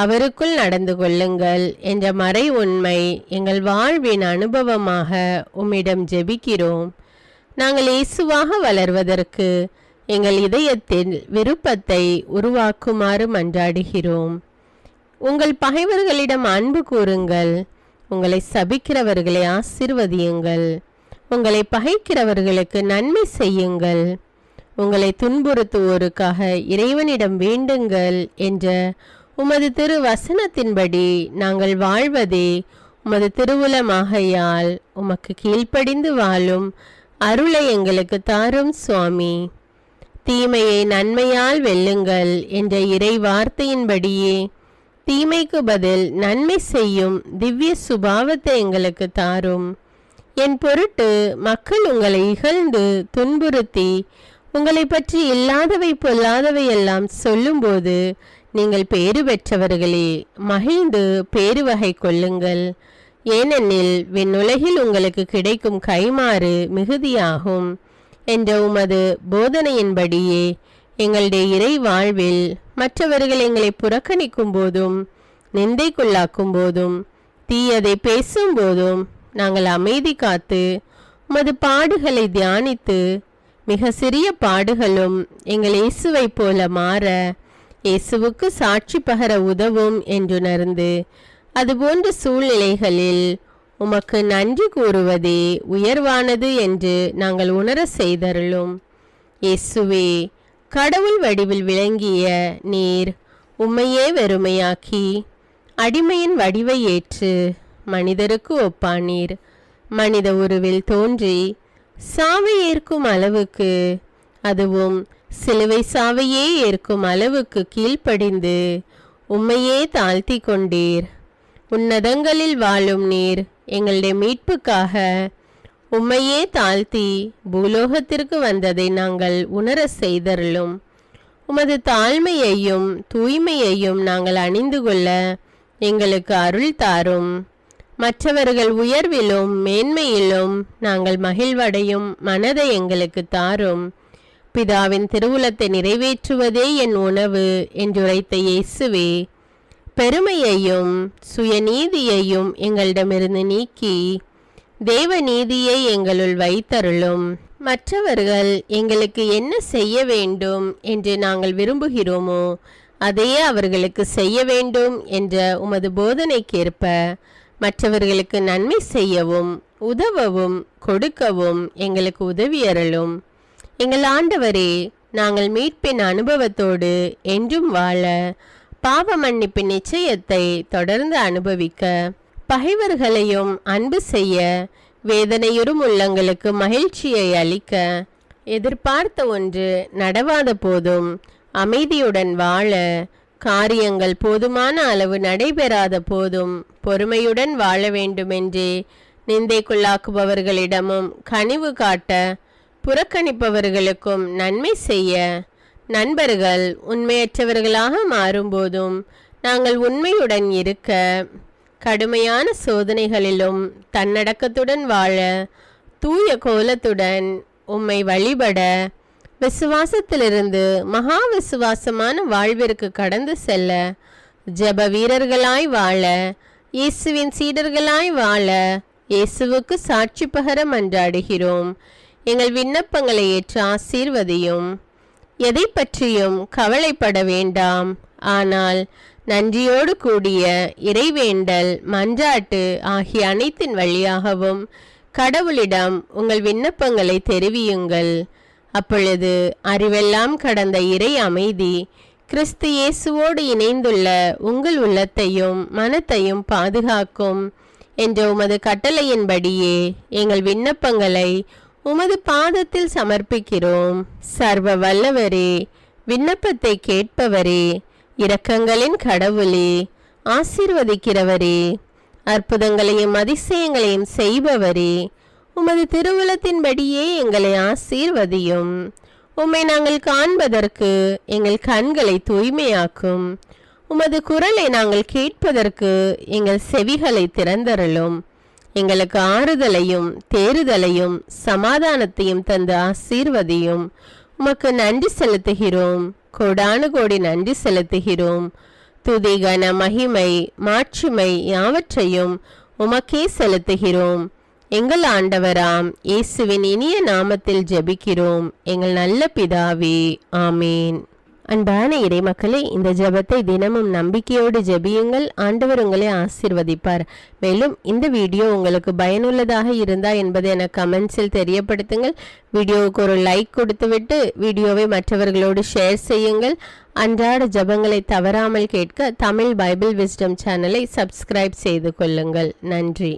அவருக்குள் நடந்து கொள்ளுங்கள் என்ற மறை உண்மை எங்கள் வாழ்வின் அனுபவமாக உம்மிடம் ஜெபிக்கிறோம். நாங்கள் இயேசுவாக வளர்வதற்கு எங்கள் இதயத்தில் விருப்பத்தை உருவாக்குமாறு மன்றாடுகிறோம். உங்கள் பகைவர்களிடம் அன்பு கூறுங்கள், உங்களை சபிக்கிறவர்களை ஆசீர்வதியுங்கள், உங்களை பகைக்கிறவர்களுக்கு நன்மை செய்யுங்கள், உங்களை துன்புறுத்துவோருக்காக இறைவனிடம் வேண்டுங்கள் என்ற உமது திரு வசனத்தின்படி நாங்கள் வாழ்வதே உமது திருவுலமாகையால் உமக்கு கீழ்ப்படிந்து வாழும் அருளை எங்களுக்கு தாரும் சுவாமி. தீமையை நன்மையால் வெல்லுங்கள் என்ற இறை வார்த்தையின்படியே தீமைக்கு பதில் நன்மை செய்யும் திவ்ய சுபாவத்தை எங்களுக்கு தாரும். என் பொருட்டு மக்கள் உங்களை இகழ்ந்து துன்புறுத்தி உங்களை பற்றி இல்லாதவை பொல்லாதவை எல்லாம் சொல்லும்போது நீங்கள் பேறு பெற்றவர்களே, மகிழ்ந்து பேரு வகை கொள்ளுங்கள். ஏனெனில் விண்ணுலகில் உங்களுக்கு கிடைக்கும் கைமாறு மிகுதியாகும் என்ற உமது போதனையின்படியே எங்களுடைய இறை வாழ்வில் மற்றவர்கள் எங்களை புறக்கணிக்கும் போதும் நிந்தைக்குள்ளாக்கும் போதும் தீயதை பேசும் போதும் நாங்கள் அமைதி காத்து உமது பாடுகளை தியானித்து மிக சிறிய பாடுகளும் எங்கள் இயேசுவை போல மாற இயேசுவுக்கு சாட்சி பகர உதவும் என்றுணர்ந்து அதுபோன்ற சூழ்நிலைகளில் உமக்கு நன்றி கூறுவதே உயர்வானது என்று நாங்கள் உணர செய்தருளும். இயேசுவே, கடவுள் வடிவில் விளங்கிய நீர் உம்மையே வெறுமையாக்கி அடிமையின் வடிவை ஏற்று மனிதருக்கு ஒப்பானீர். மனித உருவில் தோன்றி சாவை ஏற்கும் அளவுக்கு, அதுவும் சிலுவை சாவையே ஏற்கும் அளவுக்கு கீழ்ப்படிந்து உம்மையே தாழ்த்தி கொண்டீர். உன்னதங்களில் வாழும் நீர் எங்களுடைய மீட்புக்காக உம்மையே தாழ்த்தி பூலோகத்திற்கு வந்ததை நாங்கள் உணர செய்தருளும். உமது தாழ்மையையும் தூய்மையையும் நாங்கள் அணிந்து கொள்ள எங்களுக்கு அருள் தாரும். மற்றவர்கள் உயர்விலும் மேன்மையிலும் நாங்கள் மகிழ்வடையும் மனதை எங்களுக்கு தாரும். பிதாவின் திருவுளத்தை நிறைவேற்றுவதே என் உணவு என்றுரைத்த இயேசுவே, பெருமையையும் சுயநீதியையும் எங்களிடமிருந்து நீக்கி தேவ நீதியை எங்களுள் வைத்தருளும். மற்றவர்கள் எங்களுக்கு என்ன செய்ய வேண்டும் என்று நாங்கள் விரும்புகிறோமோ அதையே அவர்களுக்கு செய்ய வேண்டும் என்ற உமது போதனைக்கேற்ப மற்றவர்களுக்கு நன்மை செய்யவும் உதவவும் கொடுக்கவும் எங்களுக்கு உதவியருளும். எங்கள் ஆண்டவரே, நாங்கள் மீட்பின் அனுபவத்தோடு என்றும் வாழ, பாவ மன்னிப்பின் நிச்சயத்தை தொடர்ந்து அனுபவிக்க, பகைவர்களையும் அன்பு செய்ய, வேதனையுறும் உள்ளங்களுக்கு மகிழ்ச்சியை அளிக்க, எதிர்பார்த்த ஒன்று நடவாத போதும் அமைதியுடன் வாழ, காரியங்கள் போதுமான அளவு நடைபெறாத போதும் பொறுமையுடன் வாழ வேண்டுமென்றே நிந்தைக்குள்ளாக்குபவர்களிடமும் கனிவு காட்ட, புறக்கணிப்பவர்களுக்கும் நன்மை செய்ய, நண்பர்கள் உண்மையற்றவர்களாக மாறும்போதும் நாங்கள் உண்மையுடன் இருக்க, கடுமையான சோதனைகளிலும் தன்னடக்கத்துடன் வாழ, தூய கோலத்துடன் உம்மை வழிபட, விசுவாசத்திலிருந்து மகா விசுவாசமான வாழ்விற்கு கடந்து செல்ல, ஜெப வீரர்களாய் வாழ, இயேசுவின் சீடர்களாய் வாழ, இயேசுவுக்கு சாட்சி பகர மன்றாடுகிறோம். எங்கள் விண்ணப்பங்களை ஏற்று ஆசீர்வதியும். எதை பற்றியும் கவலைப்பட வேண்டாம். ஆனால் நன்றியோடு கூடிய இறைவேண்டல், மன்றாட்டு ஆகிய அனைத்தின் வழியாகவும் கடவுளிடம் உங்கள் விண்ணப்பங்களை தெரிவியுங்கள். அப்பொழுது அறிவெல்லாம் கடந்த இறை அமைதி கிறிஸ்து இயேசுவோடு இணைந்துள்ள உங்கள் உள்ளத்தையும் மனத்தையும் பாதுகாக்கும் என்ற உமது கட்டளையின்படியே எங்கள் விண்ணப்பங்களை உமது பாதத்தில் சமர்ப்பிக்கிறோம். சர்வ வல்லவரே, விண்ணப்பத்தை கேட்பவரே, இரக்கங்களின் கடவுளே, ஆசீர்வதிக்கிறவரே, அற்புதங்களையும் அதிசயங்களையும் செய்பவரே, உமது திருவுளத்தின்படியே எங்களை ஆசீர்வதியும். உம்மை நாங்கள் காண்பதற்கு எங்கள் கண்களை தூய்மையாக்கும். உமது குரலை நாங்கள் கேட்பதற்கு எங்கள் செவிகளை திறந்தருளும். எங்களுக்கு ஆறுதலையும் தேறுதலையும் சமாதானத்தையும் தந்து ஆசீர்வதியும். உமக்கு நன்றி செலுத்துகிறோம். கோடானு கோடி நன்றி செலுத்துகிறோம். துதி, கன, மகிமை, மாட்சிமை யாவற்றையும் உமக்கே செலுத்துகிறோம். எங்கள் ஆண்டவராம் இயேசுவின் இனிய நாமத்தில் ஜெபிக்கிறோம் எங்கள் நல்ல பிதாவே, ஆமீன். அன்பான இறைமக்களே, இந்த ஜெபத்தை தினமும் நம்பிக்கையோடு ஜெபியுங்கள். ஆண்டவர் உங்களை ஆசீர்வதிப்பார். மேலும் இந்த வீடியோ உங்களுக்கு பயனுள்ளதாக இருந்தா என்பதை எனக்கு கமெண்ட்ஸில் தெரியப்படுத்துங்கள். வீடியோவுக்கு ஒரு லைக் கொடுத்துவிட்டு வீடியோவை மற்றவர்களோடு ஷேர் செய்யுங்கள். அன்றாட ஜெபங்களை தவறாமல் கேட்க தமிழ் பைபிள் விஸ்டம் சேனலை சப்ஸ்கிரைப் செய்து கொள்ளுங்கள். நன்றி.